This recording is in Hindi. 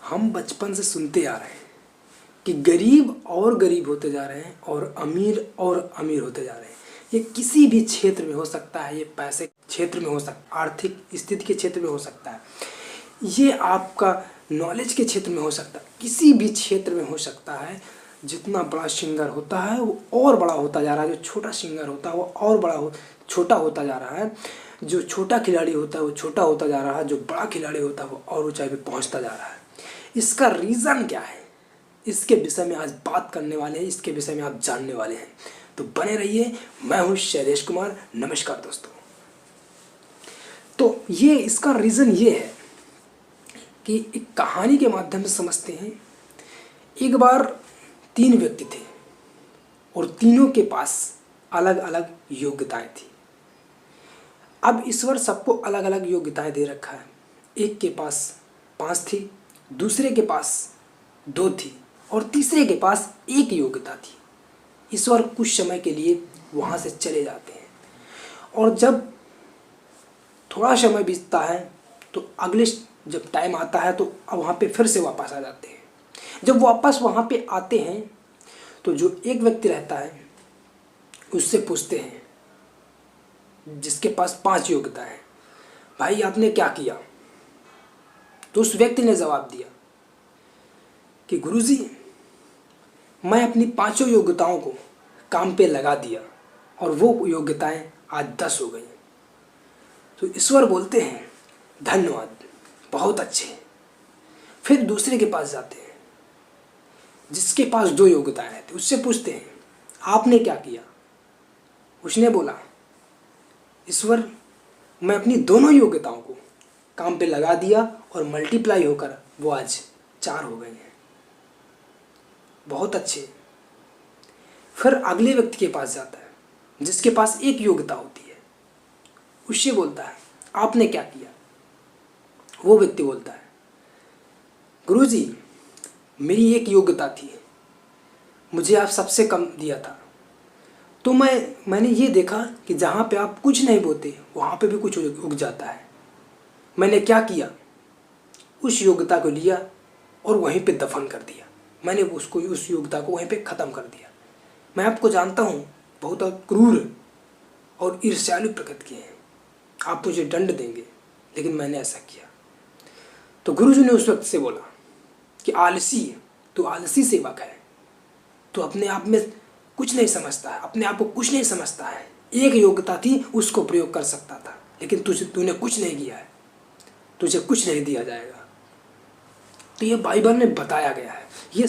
हम बचपन से सुनते आ रहे हैं कि गरीब और गरीब होते जा रहे हैं और अमीर होते जा रहे हैं। ये किसी भी क्षेत्र में हो सकता है, ये पैसे क्षेत्र में हो सकता है, आर्थिक स्थिति के क्षेत्र में हो सकता है, ये आपका नॉलेज के क्षेत्र में हो सकता है, किसी भी क्षेत्र में हो सकता है। जितना बड़ा सिंगर होता है वो और बड़ा होता जा रहा है, जो छोटा सिंगर होता है वो और छोटा होता जा रहा है, जो छोटा खिलाड़ी होता है वो छोटा होता जा रहा है, जो बड़ा खिलाड़ी होता है वो और ऊंचाई पे पहुंचता जा रहा है। इसका रीज़न क्या है, इसके विषय में आज बात करने वाले हैं, इसके विषय में आप जानने वाले हैं, तो बने रहिए। मैं हूं शैलेश कुमार। नमस्कार दोस्तों। तो ये इसका रीज़न ये है कि एक कहानी के माध्यम से समझते हैं। एक बार 3 व्यक्ति थे और तीनों के पास अलग अलग योग्यताएं थी। अब ईश्वर सबको अलग अलग योग्यताएं दे रखा है। एक के पास 5 थी, दूसरे के पास 2 थी और तीसरे के पास 1 योग्यता थी। ईश्वर कुछ समय के लिए वहाँ से चले जाते हैं और जब थोड़ा समय बीतता है तो अगले जब टाइम आता है तो अब वहाँ पे फिर से वापस आ जाते हैं। जब वापस वहाँ पे आते हैं तो जो एक व्यक्ति रहता है उससे पूछते हैं जिसके पास 5 योग्यता है, भाई आपने क्या किया? तो उस व्यक्ति ने जवाब दिया कि गुरुजी मैं अपनी 5 योग्यताओं को काम पे लगा दिया और वो योग्यताएं आज 10 हो गई। तो ईश्वर बोलते हैं धन्यवाद, बहुत अच्छे। फिर दूसरे के पास जाते हैं जिसके पास 2 योग्यताएं रहती, उससे पूछते हैं आपने क्या किया? उसने बोला ईश्वर मैं अपनी दोनों योग्यताओं को काम पे लगा दिया और मल्टीप्लाई होकर वो आज 4 हो गए हैं, बहुत अच्छे। फिर अगले व्यक्ति के पास जाता है जिसके पास 1 योग्यता होती है, उससे बोलता है आपने क्या किया? वो व्यक्ति बोलता है गुरुजी मेरी 1 योग्यता थी, मुझे आप सबसे कम दिया था, तो मैंने ये देखा कि जहाँ पे आप कुछ नहीं बोते वहाँ पे भी कुछ उग जाता है। मैंने क्या किया, उस योग्यता को लिया और वहीं पे दफन कर दिया। मैंने उस योग्यता को वहीं पे ख़त्म कर दिया। मैं आपको जानता हूँ बहुत क्रूर और ईर्ष्यालु प्रकृति के हैं, आप मुझे दंड देंगे, लेकिन मैंने ऐसा किया। तो गुरुजी ने उस वक्त से बोला कि आलसी, तू आलसी सेवक है, तू अपने आप में कुछ नहीं समझता है, अपने आप को कुछ नहीं समझता है। 1 योग्यता थी उसको प्रयोग कर सकता था, लेकिन तूने कुछ नहीं किया है, तुझे कुछ नहीं दिया जाएगा। तो ये बाइबल में बताया गया है। ये